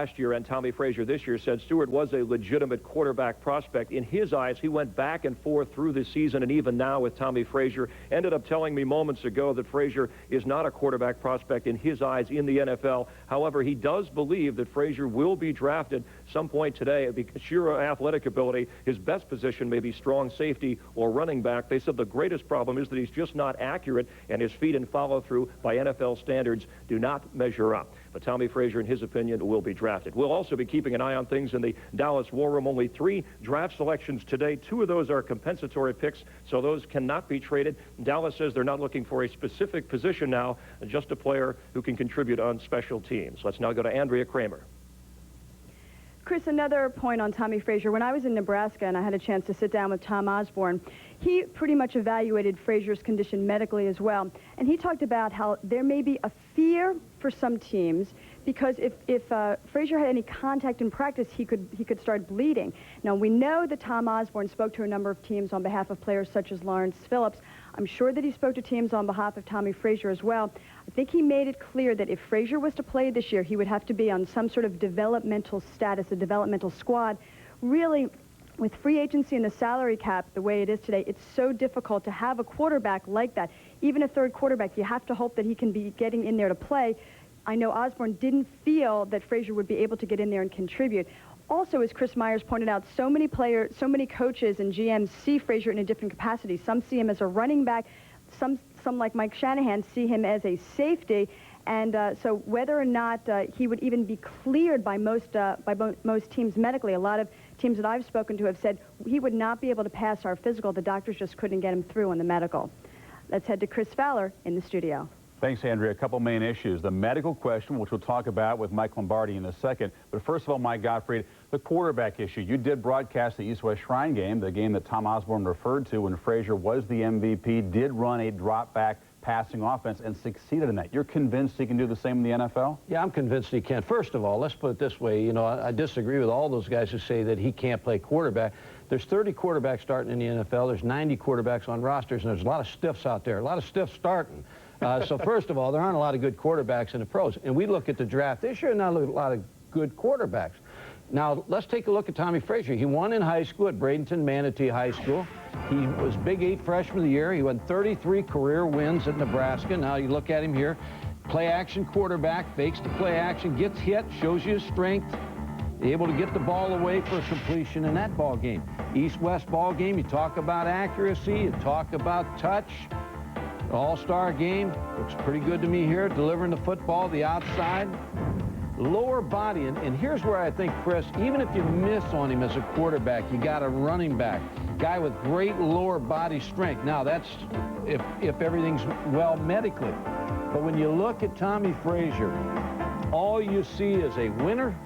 last year and Tommy Frazier this year said Stewart was a legitimate quarterback prospect. In his eyes, he went back and forth through the season and even now with Tommy Frazier. Ended up telling me moments ago that Frazier is not a quarterback prospect in his eyes in the NFL. However, he does believe that Frazier will be drafted some point today because sheer athletic ability. His best position may be strong safety or running back. They said the greatest problem is that he's just not accurate and his feet and follow through by NFL standards do not measure up. But Tommy Frazier, in his opinion, will be drafted. We'll also be keeping an eye on things in the Dallas War Room. Only 3 draft selections today. 2 of those are compensatory picks, so those cannot be traded. Dallas says they're not looking for a specific position now, just a player who can contribute on special teams. Let's now go to Andrea Kramer. Chris, another point on Tommy Frazier. When I was in Nebraska and I had a chance to sit down with Tom Osborne, he pretty much evaluated Frazier's condition medically as well. And he talked about how there may be a fear for some teams because if Frazier had any contact in practice, he could start bleeding. Now, we know that Tom Osborne spoke to a number of teams on behalf of players such as Lawrence Phillips. I'm sure that he spoke to teams on behalf of Tommy Frazier as well. I think he made it clear that if Frazier was to play this year, he would have to be on some sort of developmental status, a developmental squad. Really, with free agency and the salary cap the way it is today, it's so difficult to have a quarterback like that. Even a third quarterback, you have to hope that he can be getting in there to play. I know Osborne didn't feel that Frazier would be able to get in there and contribute. Also, as Chris Myers pointed out, so many players, so many coaches and GMs see Frazier in a different capacity. Some see him as a running back. Some like Mike Shanahan, see him as a safety. And so whether or not he would even be cleared by most teams medically, a lot of teams that I've spoken to have said he would not be able to pass our physical. The doctors just couldn't get him through on the medical. Let's head to Chris Fowler in the studio. Thanks, Andrea. A couple main issues. The medical question, which we'll talk about with Mike Lombardi in a second. But first of all, Mike Gottfried, the quarterback issue. You did broadcast the East-West Shrine game, the game that Tom Osborne referred to when Frazier was the MVP, did run a drop-back passing offense and succeeded in that. You're convinced he can do the same in the NFL? Yeah, I'm convinced he can. First of all, let's put it this way. You know, I disagree with all those guys who say that he can't play quarterback. There's 30 quarterbacks starting in the NFL. There's 90 quarterbacks on rosters, and there's a lot of stiffs out there, a lot of stiffs starting. So first of all, there aren't a lot of good quarterbacks in the pros. And we look at the draft. There's sure not a lot of good quarterbacks. Now, let's take a look at Tommy Frazier. He won in high school at Bradenton Manatee High School. He was Big 8 Freshman of the Year. He won 33 career wins at Nebraska. Now, you look at him here. Play-action quarterback, fakes the play-action, gets hit, shows you his strength, able to get the ball away for a completion in that ball game. East-West ball game, you talk about accuracy, you talk about touch. All-star game, looks pretty good to me here, delivering the football, the outside. Lower body, and here's where I think, Chris, even if you miss on him as a quarterback, you got a running back, guy with great lower body strength. Now, that's if everything's well medically. But when you look at Tommy Frazier, all you see is a winner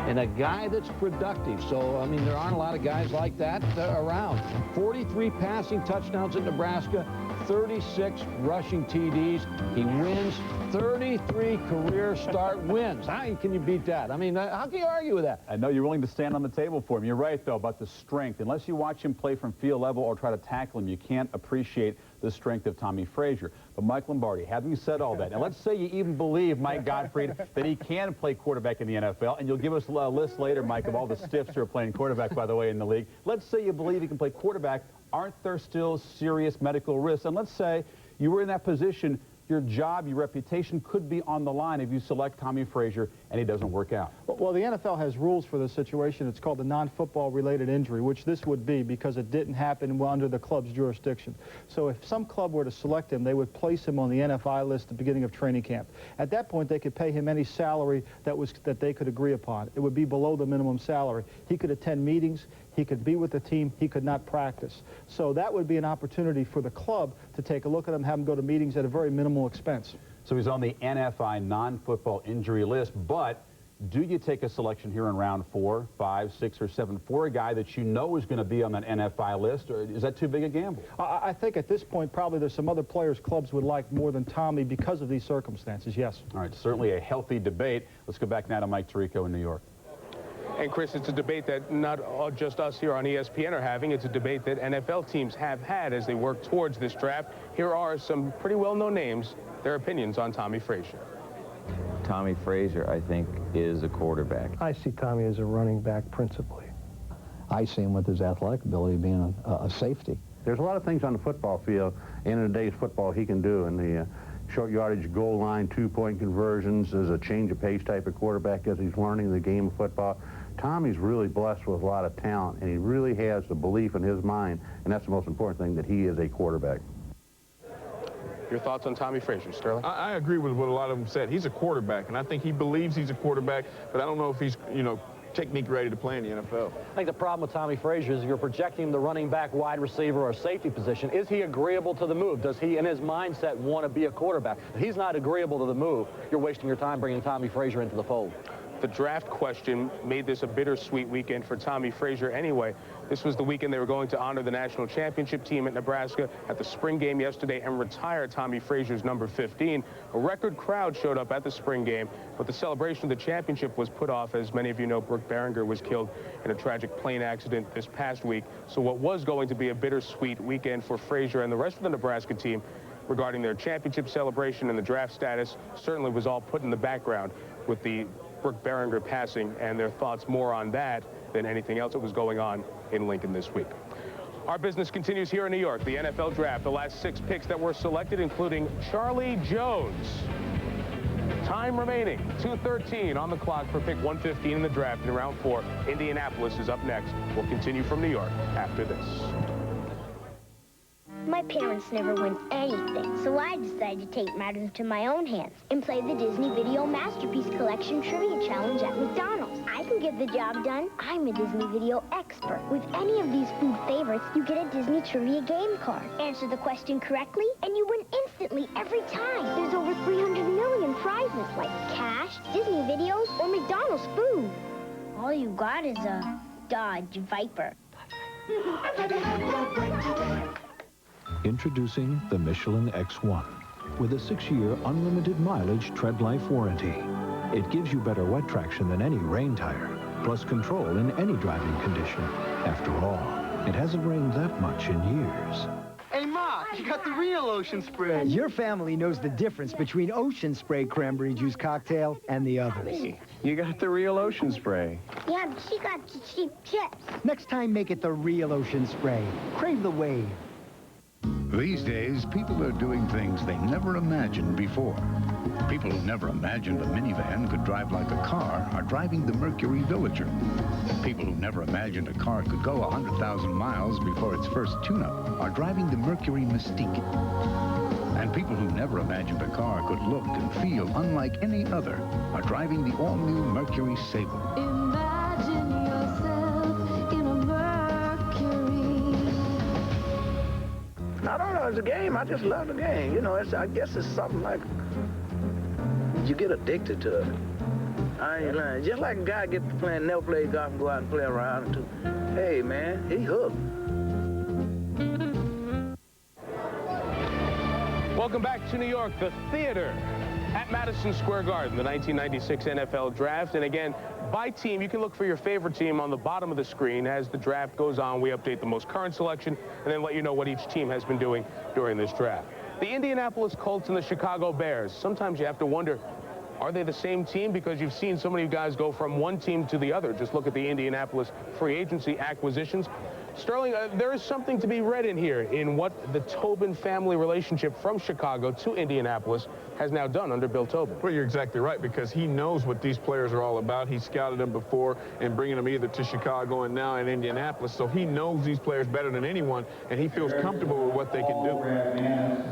and a guy that's productive. So, I mean, there aren't a lot of guys like that around. 43 passing touchdowns at Nebraska, 36 rushing TDs. He wins 33 career start wins. How can you beat that? I mean, how can you argue with that? I know you're willing to stand on the table for him. You're right, though, about the strength. Unless you watch him play from field level or try to tackle him, you can't appreciate the strength of Tommy Frazier. But Mike Lombardi, having said all that, and let's say you even believe, Mike Gottfried, that he can play quarterback in the NFL, and you'll give us a list later, Mike, of all the stiffs who are playing quarterback, by the way, in the league. Let's say you believe he can play quarterback. Aren't there still serious medical risks? And let's say you were in that position, your job, your reputation could be on the line if you select Tommy Frazier and he doesn't work out. Well, the NFL has rules for this situation. It's called the non-football related injury, which this would be because it didn't happen under the club's jurisdiction. So if some club were to select him, they would place him on the NFI list at the beginning of training camp. At that point, they could pay him any salary that they could agree upon. It would be below the minimum salary. He could attend meetings. He could be with the team. He could not practice. So that would be an opportunity for the club to take a look at him, have him go to meetings at a very minimal expense. So he's on the NFI non-football injury list, but do you take a selection here in round 4, 5, 6, or 7 for a guy that you know is going to be on that NFI list, or is that too big a gamble? I think at this point probably there's some other players clubs would like more than Tommy because of these circumstances, yes. All right, certainly a healthy debate. Let's go back now to Mike Tirico in New York. And, Chris, it's a debate that not just us here on ESPN are having. It's a debate that NFL teams have had as they work towards this draft. Here are some pretty well-known names, their opinions on Tommy Frazier. Tommy Frazier, I think, is a quarterback. I see Tommy as a running back principally. I see him with his athletic ability being a safety. There's a lot of things on the football field in today's football he can do, and the short yardage goal line, two-point conversions, as a change of pace type of quarterback as he's learning the game of football. Tommy's really blessed with a lot of talent, and he really has the belief in his mind, and that's the most important thing, that he is a quarterback. Your thoughts on Tommy Frazier, Sterling? I agree with what a lot of them said. He's a quarterback, and I think he believes he's a quarterback, but I don't know if he's, technique ready to play in the NFL. I think the problem with Tommy Frazier is you're projecting him the running back, wide receiver, or safety position. Is he agreeable to the move? Does he, in his mindset, want to be a quarterback? If he's not agreeable to the move, you're wasting your time bringing Tommy Frazier into the fold. The draft question made this a bittersweet weekend for Tommy Frazier anyway. This was the weekend they were going to honor the national championship team at Nebraska at the spring game yesterday and retire Tommy Frazier's number 15. A record crowd showed up at the spring game, but the celebration of the championship was put off. As many of you know, Brooke Behringer was killed in a tragic plane accident this past week. So what was going to be a bittersweet weekend for Frazier and the rest of the Nebraska team regarding their championship celebration and the draft status certainly was all put in the background with the Brooke Behringer passing, and their thoughts more on that than anything else that was going on in Lincoln this week. Our business continues here in New York. The NFL draft, the last 6 picks that were selected, including Charlie Jones. Time remaining, 2:13 on the clock for pick 115 in the draft in round 4. Indianapolis is up next. We'll continue from New York after this. My parents never win anything, so I decided to take matters into my own hands and play the Disney Video Masterpiece Collection Trivia Challenge at McDonald's. I can get the job done. I'm a Disney Video expert. With any of these food favorites, you get a Disney Trivia game card. Answer the question correctly, and you win instantly every time. There's over 300 million prizes, like cash, Disney videos, or McDonald's food. All you got is a Dodge Viper. Introducing the Michelin X1 with a 6-year unlimited mileage tread life warranty. It gives you better wet traction than any rain tire, plus control in any driving condition. After all, it hasn't rained that much in years. Hey, Ma, you got the real Ocean Spray. Your family knows the difference between Ocean Spray cranberry juice cocktail and the others. You got the real Ocean Spray. Yeah, but she got the cheap chips. Next time, make it the real Ocean Spray. Crave the wave. These days, people are doing things they never imagined before. People who never imagined a minivan could drive like a car are driving the Mercury Villager. People who never imagined a car could go 100,000 miles before its first tune-up are driving the Mercury Mystique. And people who never imagined a car could look and feel unlike any other are driving the all-new Mercury Sable. Imagine yourself in a Mercury. I don't know, it's a game. I just love the game. You know, I guess it's something like you get addicted to it. I ain't lying. Just like a guy gets to playing, never play golf and go out and play around. Hey, man, he hooked. Welcome back to New York, the theater at Madison Square Garden, the 1996 NFL Draft. And again, by team, you can look for your favorite team on the bottom of the screen. As the draft goes on, we update the most current selection and then let you know what each team has been doing during this draft. The Indianapolis Colts and the Chicago Bears. Sometimes you have to wonder, are they the same team? Because you've seen so many guys go from one team to the other. Just look at the Indianapolis free agency acquisitions. Sterling, there is something to be read in here in what the Tobin family relationship from Chicago to Indianapolis has now done under Bill Tobin. Well, you're exactly right, because he knows what these players are all about. He scouted them before and bringing them either to Chicago and now in Indianapolis. So he knows these players better than anyone, and he feels comfortable with what they can do.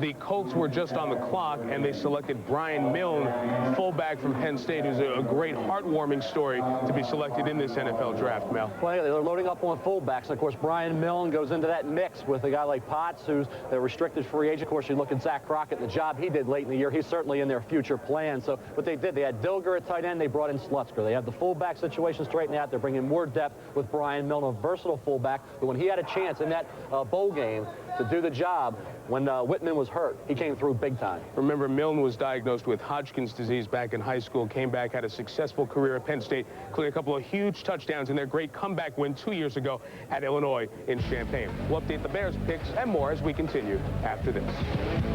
The Colts were just on the clock, and they selected Brian Milne, fullback from Penn State, who's a great heartwarming story to be selected in this NFL draft, Mel. Well, they're loading up on fullbacks. Of course, Brian Milne goes into that mix with a guy like Potts, who's the restricted free agent. Of course, you look at Zach Crockett, the job he did late in the year. He's certainly in their future plan. So what they did, they had Dilger at tight end. They brought in Slutzker. They have the fullback situation straightened out. They're bringing more depth with Brian Milne, a versatile fullback. But when he had a chance in that bowl game to do the job, when Whitman was hurt, he came through big time. Remember, Milne was diagnosed with Hodgkin's disease back in high school, came back, had a successful career at Penn State, including a couple of huge touchdowns in their great comeback win 2 years ago at Illinois in Champaign. We'll update the Bears picks and more as we continue after this.